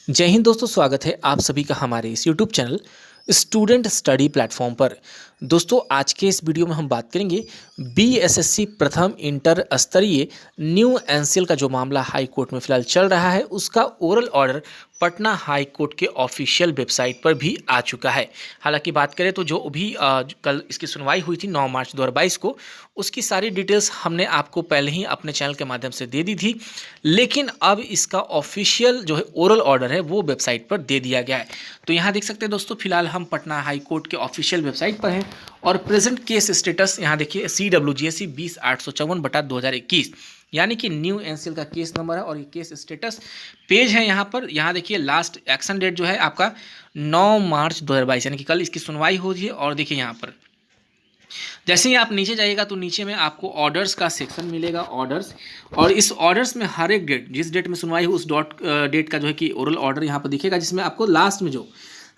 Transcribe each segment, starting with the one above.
जय हिंद दोस्तों, स्वागत है आप सभी का हमारे इस YouTube channel student study platform पर। दोस्तों, आज के इस वीडियो में हम बात करेंगे बीएसएससी प्रथम इंटर स्तरीय न्यू एनसीएल का जो मामला हाई कोर्ट में फिलहाल चल रहा है, उसका oral order Patna high court के ऑफिशियल वेबसाइट पर भी आ चुका है। हालांकि बात करें तो जो भी कल इसकी सुनवाई हुई थी 9 मार्च 2022 को, उसकी सारी डिटेल्स हमने आपको पहले ही अपने चैनल के माध्यम से दे दी थी, लेकिन अब इसका ऑफिशियल जो है ओरल ऑर्डर है वो वेबसाइट पर दे दिया गया है। तो यहाँ देख सकते हैं दोस्तों, फिलहाल हम पटना हाई कोर्ट के ऑफिशियल वेबसाइट पर हैं और प्रेजेंट केस स्टेटस यहाँ देखिए CWGSC 20,854/2021 यानी कि न्यू एनसीएल का केस नंबर है और ये केस स्टेटस पेज है। यहाँ पर यहाँ देखिए लास्ट एक्शन डेट जो है आपका 9 मार्च 2022 यानी कि कल इसकी सुनवाई हो रही है। और देखिए यहाँ पर जैसे ही आप नीचे जाइएगा तो नीचे में आपको ऑर्डर्स का सेक्शन मिलेगा, ऑर्डर्स। और इस ऑर्डर्स में हर एक डेट, जिस डेट में सुनवाई हो उस डेट का जो है कि ओरल ऑर्डर यहाँ पर दिखेगा, जिसमें आपको लास्ट में जो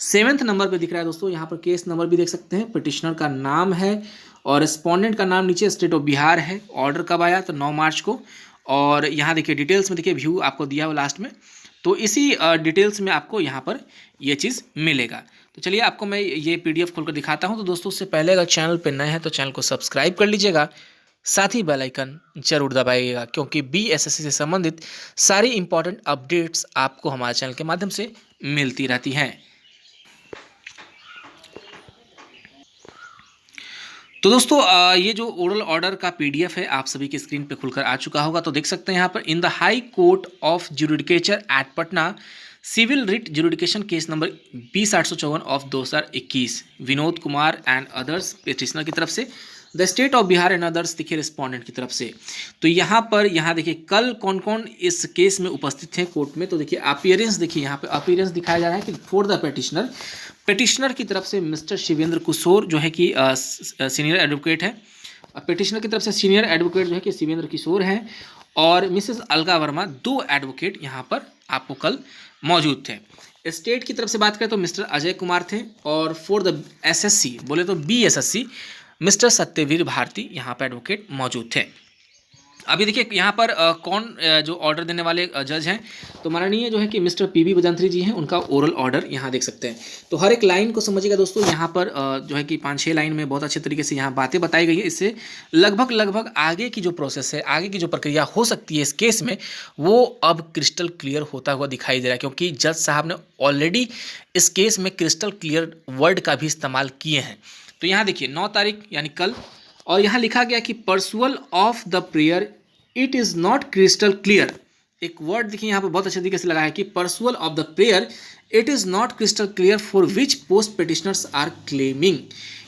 7वें नंबर पे दिख रहा है दोस्तों, यहाँ पर केस नंबर भी देख सकते हैं, पिटिशनर का नाम है और रिस्पोंडेंट का नाम नीचे स्टेट ऑफ बिहार है। ऑर्डर कब आया तो 9 मार्च को। और यहाँ देखिए डिटेल्स में देखिए व्यू आपको दिया हुआ लास्ट में, तो इसी डिटेल्स में आपको यहाँ पर ये चीज़ मिलेगा। तो चलिए आपको मैं ये PDF खोलकर दिखाता हूँ। तो दोस्तों, उससे पहले अगर चैनल पर नए हैं तो चैनल को सब्सक्राइब कर लीजिएगा, साथ ही बेल आइकन जरूर दबाइएगा, क्योंकि बीएसएससी से संबंधित सारी इंपॉर्टेंट अपडेट्स आपको हमारे चैनल के माध्यम से मिलती रहती हैं। तो दोस्तों, ये जो ओरल ऑर्डर का PDF है आप सभी की स्क्रीन पे खुलकर आ चुका होगा। तो देख सकते हैं यहाँ पर, in the high court of judicature at Patna civil writ jurisdiction case number 20,854 of 2021 Vinod Kumar and others petitioner की तरफ से, the state of Bihar and others देखिए रिस्पोंडेंट की तरफ से। तो यहाँ पर यहाँ देखिए कल कौन कौन इस केस में उपस्थित हैं कोर्ट में। तो देखिए अपीयरेंस, देखिए यहाँ पे अपीयरेंस दिखाया जा रहा है कि फॉर द पिटिशनर की तरफ से मिस्टर शिवेंद्र किशोर जो है कि सीनियर एडवोकेट है। पिटिशनर की तरफ से सीनियर एडवोकेट जो है कि शिवेंद्र किशोर हैं और मिसेस अलका वर्मा, 2 एडवोकेट यहाँ पर आपको कल मौजूद थे। स्टेट की तरफ से बात करें तो मिस्टर अजय कुमार थे और फॉर द SSC बोले तो BSSC मिस्टर सत्यवीर भारती यहाँ पर एडवोकेट मौजूद थे। अभी देखिए यहाँ पर कौन जो ऑर्डर देने वाले जज हैं, तो माननीय जो है कि मिस्टर PB बजंत्री जी हैं, उनका ओरल ऑर्डर यहाँ देख सकते हैं। तो हर एक लाइन को समझिएगा दोस्तों, यहाँ पर जो है कि 5-6 लाइन में बहुत अच्छे तरीके से यहाँ बातें बताई गई है। इससे लगभग आगे की जो प्रोसेस है, आगे की जो प्रक्रिया हो सकती है इस केस में, वो अब क्रिस्टल क्लियर होता हुआ दिखाई दे रहा है, क्योंकि जज साहब ने ऑलरेडी इस केस में क्रिस्टल क्लियर वर्ड का भी इस्तेमाल किए हैं। तो यहाँ देखिए 9 तारीख यानी कल, और यहाँ लिखा गया कि perusal of the prayer it is not crystal clear. एक वर्ड देखिए यहाँ पर बहुत अच्छे तरीके से लगा है कि perusal of the prayer it is not crystal clear for which post petitioners are claiming,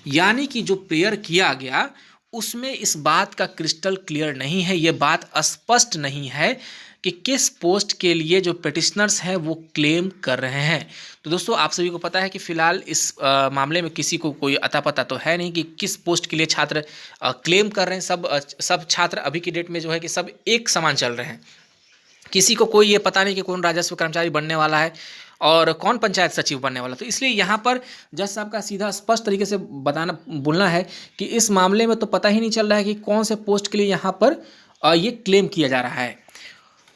यानी कि जो प्रेयर किया गया उसमें इस बात का क्रिस्टल क्लियर नहीं है, ये बात स्पष्ट नहीं है कि किस पोस्ट के लिए जो पिटिशनर्स हैं वो क्लेम कर रहे हैं। तो दोस्तों, आप सभी को पता है कि फिलहाल इस मामले में किसी को कोई अता पता तो है नहीं कि किस पोस्ट के लिए छात्र क्लेम कर रहे हैं। सब छात्र अभी की डेट में जो है कि सब एक समान चल रहे हैं। किसी को कोई ये पता नहीं कि कौन राजस्व कर्मचारी बनने वाला है और कौन पंचायत सचिव बनने वाला। तो इसलिए यहाँ पर जज साहब का सीधा स्पष्ट तरीके से बोलना है कि इस मामले में तो पता ही नहीं चल रहा है कि कौन से पोस्ट के लिए यहाँ पर ये क्लेम किया जा रहा है।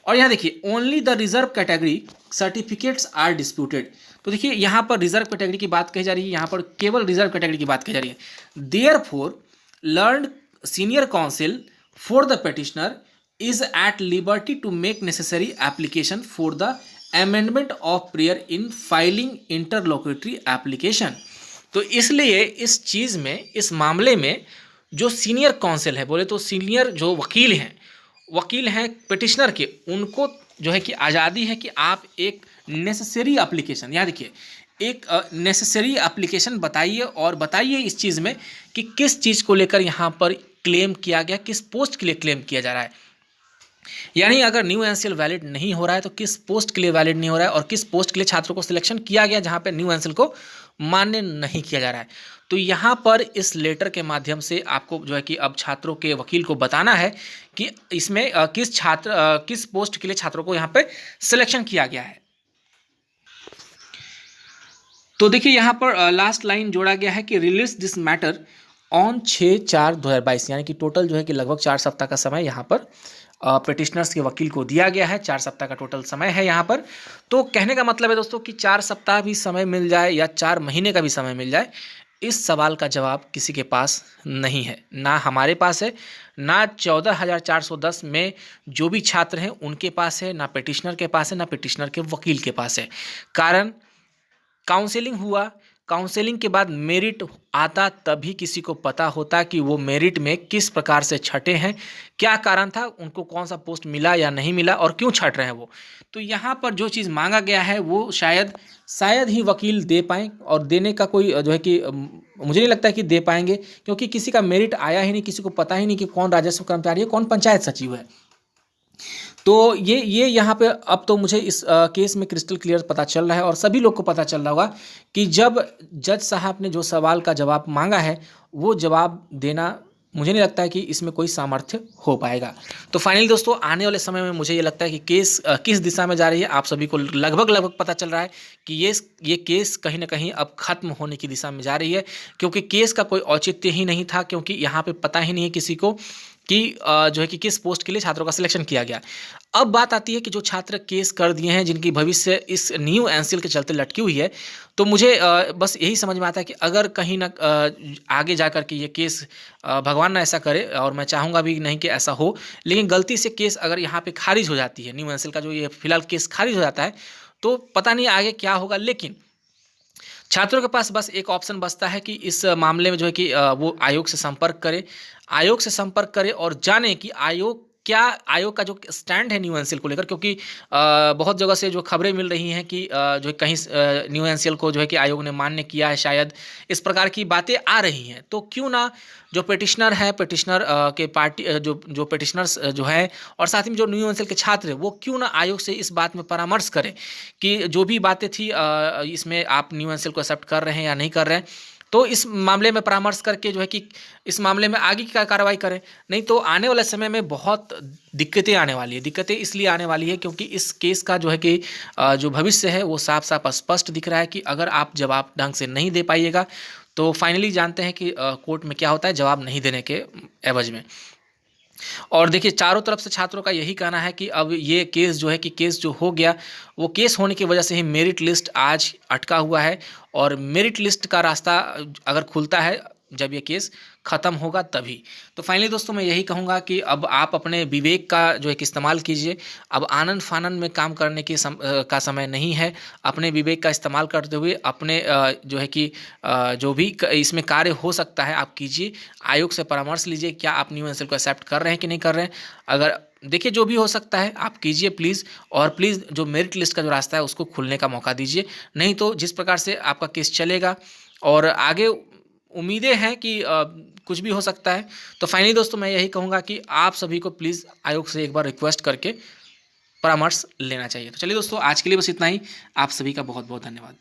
और यहाँ देखिए only the reserve category certificates are disputed. तो देखिए यहाँ पर रिजर्व कैटेगरी की बात कही जा रही है, यहाँ पर केवल रिजर्व कैटेगरी की बात कही जा रही है। Therefore learned senior counsel for the petitioner is at liberty to make necessary application for the amendment of prayer in filing interlocutory application. तो इसलिए इस चीज़ में, इस मामले में जो सीनियर काउंसिल है, बोले तो सीनियर जो वकील हैं पिटिशनर के, उनको जो है कि आज़ादी है कि आप एक नेसेसरी एप्लीकेशन, यहाँ देखिए एक नेसेसरी एप्लीकेशन बताइए और बताइए इस चीज़ में कि किस चीज़ को लेकर यहाँ पर क्लेम किया गया, किस पोस्ट के लिए क्लेम किया जा रहा है। यानी अगर न्यू एनसीएल वैलिड नहीं हो रहा है तो किस पोस्ट के लिए वैलिड नहीं हो रहा है और किस पोस्ट के लिए छात्रों को सिलेक्शन किया गया जहाँ पर न्यू एनसीएल को मान्य नहीं किया जा रहा है। तो यहाँ पर इस लेटर के माध्यम से आपको जो है कि अब छात्रों के वकील को बताना है कि इसमें किस पोस्ट के लिए छात्रों को यहाँ पे सिलेक्शन किया गया है। तो देखिए यहाँ पर लास्ट लाइन जोड़ा गया है कि रिलीज दिस मैटर ऑन 6/4/2022, यानी कि टोटल जो है कि लगभग 4 सप्ताह का समय यहाँ पर पिटिशनर्स के वकील को दिया गया है। 4 सप्ताह का टोटल समय है यहाँ पर। तो कहने का मतलब है दोस्तों कि 4 सप्ताह भी समय मिल जाए या 4 महीने का भी समय मिल जाए, इस सवाल का जवाब किसी के पास नहीं है। ना हमारे पास है, ना 14,410 में जो भी छात्र हैं उनके पास है, ना पिटिशनर के पास है, ना पिटिशनर के वकील के पास है। कारण काउंसलिंग हुआ, काउंसलिंग के बाद मेरिट आता तभी किसी को पता होता कि वो मेरिट में किस प्रकार से छटे हैं, क्या कारण था, उनको कौन सा पोस्ट मिला या नहीं मिला और क्यों छट रहे हैं वो। तो यहाँ पर जो चीज़ मांगा गया है वो शायद ही वकील दे पाएँ, और देने का कोई जो है कि मुझे नहीं लगता है कि दे पाएंगे, क्योंकि किसी का मेरिट आया ही नहीं, किसी को पता ही नहीं कि कौन राजस्व कर्मचारी है, कौन पंचायत सचिव है। तो ये यहाँ पे अब तो मुझे इस केस में क्रिस्टल क्लियर पता चल रहा है, और सभी लोग को पता चल रहा होगा कि जब जज साहब ने जो सवाल का जवाब मांगा है वो जवाब देना, मुझे नहीं लगता है कि इसमें कोई सामर्थ्य हो पाएगा। तो फाइनली दोस्तों, आने वाले समय में मुझे ये लगता है कि केस किस दिशा में जा रही है, आप सभी को लगभग पता चल रहा है कि ये केस कहीं ना कहीं अब खत्म होने की दिशा में जा रही है, क्योंकि केस का कोई औचित्य ही नहीं था, क्योंकि यहाँ पे पता ही नहीं है किसी को कि जो है कि किस पोस्ट के लिए छात्रों का सिलेक्शन किया गया। अब बात आती है कि जो छात्र केस कर दिए हैं, जिनकी भविष्य इस न्यू एनसीएल के चलते लटकी हुई है, तो मुझे बस यही समझ में आता है कि अगर कहीं ना आगे जा कर के ये केस, भगवान ना ऐसा करे और मैं चाहूँगा भी नहीं कि ऐसा हो, लेकिन गलती से केस अगर यहाँ पे खारिज हो जाती है, न्यू एनसीएल का जो ये फिलहाल केस खारिज हो जाता है, तो पता नहीं आगे क्या होगा। लेकिन छात्रों के पास बस एक ऑप्शन बचता है कि इस मामले में जो है कि वो आयोग से संपर्क करे, आयोग से संपर्क करे और जाने कि आयोग का जो स्टैंड है न्यू एनसीएल को लेकर, क्योंकि बहुत जगह से जो खबरें मिल रही हैं कि जो है कहीं न्यू एनसीएल को जो है कि आयोग ने मान्य किया है, शायद इस प्रकार की बातें आ रही हैं। तो क्यों ना जो पिटिशनर है, पिटिशनर के पार्टी जो पिटिशनर्स जो है, और साथ ही में जो न्यू एनसीएल के छात्र हैं, वो क्यों ना आयोग से इस बात में परामर्श करें कि जो भी बातें थी इसमें आप न्यू एनसीएल को एक्सेप्ट कर रहे हैं या नहीं कर रहे हैं। तो इस मामले में परामर्श करके जो है कि इस मामले में आगे की कार्रवाई करें। नहीं तो आने वाले समय में बहुत दिक्कतें आने वाली है। दिक्कतें इसलिए आने वाली है क्योंकि इस केस का जो है कि जो भविष्य है वो साफ साफ स्पष्ट दिख रहा है कि अगर आप जवाब ढंग से नहीं दे पाइएगा तो फाइनली जानते हैं कि कोर्ट में क्या होता है जवाब नहीं देने के एवज में। और देखिए, चारों तरफ से छात्रों का यही कहना है कि अब ये केस जो है कि केस जो हो गया, वो केस होने की वजह से ही मेरिट लिस्ट आज अटका हुआ है, और मेरिट लिस्ट का रास्ता अगर खुलता है जब ये केस ख़त्म होगा तभी। तो फाइनली दोस्तों, मैं यही कहूँगा कि अब आप अपने विवेक का जो है कि इस्तेमाल कीजिए। अब आनन फानन में काम करने की का समय नहीं है। अपने विवेक का इस्तेमाल करते हुए अपने जो है कि जो भी इसमें कार्य हो सकता है आप कीजिए। आयोग से परामर्श लीजिए, क्या आप न्यू एनसीएल को एक्सेप्ट कर रहे हैं कि नहीं कर रहे हैं। अगर देखिए, जो भी हो सकता है आप कीजिए प्लीज़, और प्लीज़ जो मेरिट लिस्ट का जो रास्ता है उसको खुलने का मौका दीजिए। नहीं तो जिस प्रकार से आपका केस चलेगा और आगे उम्मीदें हैं कि कुछ भी हो सकता है। तो फाइनली दोस्तों, मैं यही कहूँगा कि आप सभी को प्लीज़ आयोग से एक बार रिक्वेस्ट करके परामर्श लेना चाहिए। तो चलिए दोस्तों, आज के लिए बस इतना ही। आप सभी का बहुत बहुत धन्यवाद।